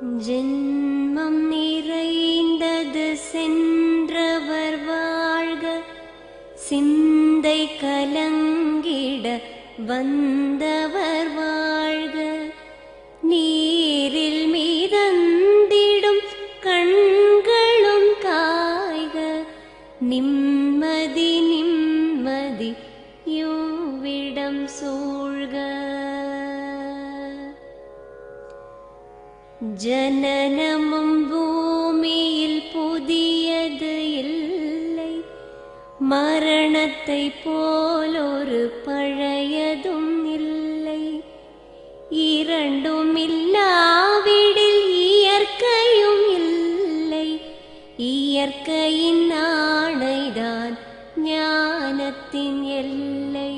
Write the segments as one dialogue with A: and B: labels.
A: ஜென்மம் நிறைந்தது சென்றவர் வாழ்க, சிந்தை கலங்கிட வந்தவர் வாழ்க. நீரில் மிதந்திடும் கண்களும் காய்க, நிம்மதி நிம்மதி யோவிடம் சூழ்க. ஜனனமும் பூமியில் புதியது இல்லை, மரணத்தை போலொரு பழையதும் இல்லை. இரண்டும் இல்லாவிடில் இயற்கையும் இல்லை, இயற்கையின் ஆணைதான் ஞானத்தின் எல்லை.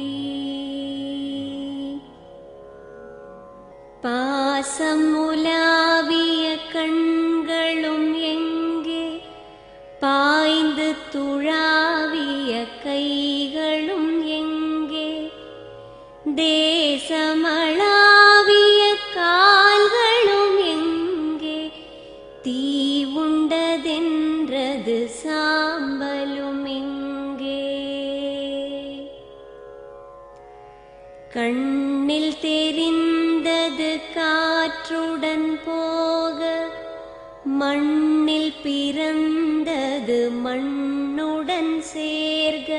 A: பாசம் உலாவிய கண்களும் எங்கே, பாய்ந்து துழாவிய கைகளும் எங்கே, தேசமளாவிய கால்களும் எங்கே, தீ உண்டதென்றது சாம்பலும் எங்கே. கண்ணில் தெரிந்தது காற்றுடன் போக, மண்ணில் பிறந்தது மண்ணுடன் சேர்க.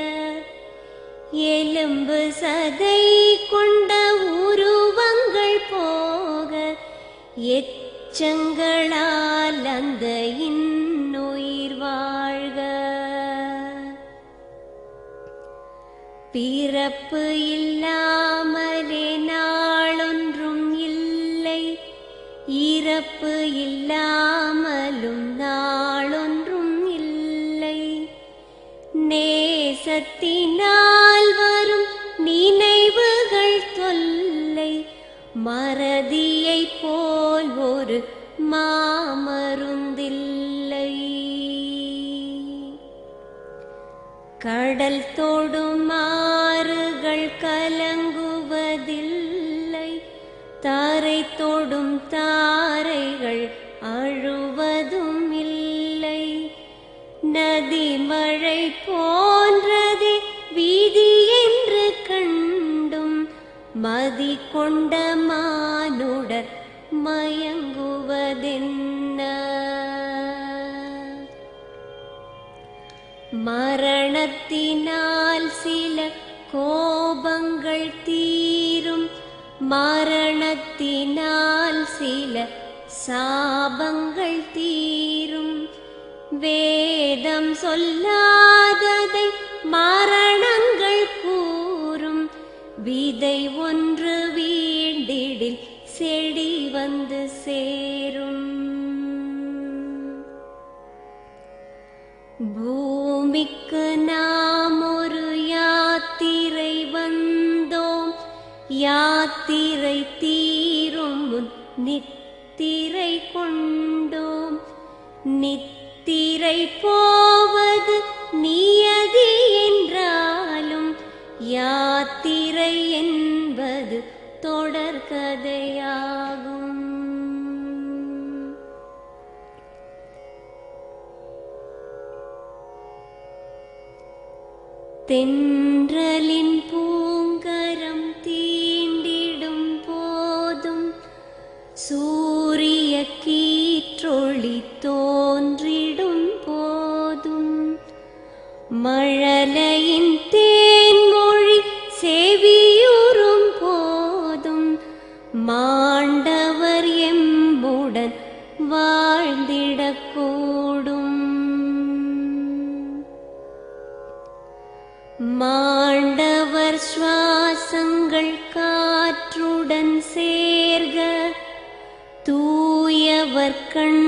A: எலும்பு சதை கொண்ட உருவங்கள் போக, எச்சங்களால் அந்த இன்னுயிர் வாழ்க. பிறப்பு இல்லாமலே நாளொன்றும் இல்லை, இறப்பு இல்லாமலும் நாளொன்றும் இல்லை. நேசத்தினால் வரும் நினைவுகள் தொல்லை, மறதியை போல் ஒரு மாமருந்தில்லை. கடல் தொடும் ஆறுகள் கலங்குவதில்லை, தாரை தொடும் தாரைகள் அழுவதும் இல்லை. நதி மழை போன்றதே வீதி என்று கண்டும், மதி கொண்ட மானுடர் மயங்குவதென்ன. மரணத்தினால் சில கோபங்கள் தீரும், மரணத்தினால் சில சாபங்கள் தீரும். வேதம் சொல்லாததை மரணங்கள் கூறும், விதை ஒன்று வீண்டிடில் செடி வந்து சேரும். பூமிக்கு நாம் ஒரு யாத்திரை வந்தோம், யாத்திரை தீரும் முன் நித்திரை கொண்டோம். நித்திரை போவது நியதி என்றாலும், யாத்திரை என்பது தொடர்கதையாகும். தென்றலின் பூங்கரம் தீண்டிடும் போதும், சூரிய கீற்றொளி தோன்றிடும் போதும், மழலையின் தேன்மொழி செவியுறும் போதும், மாண்டவர் எம்முடன் வாழ்ந்திடக்கூடும். மாண்டவர் சுவாசங்கள் காற்றுடன் சேர்க, தூயவர் கண்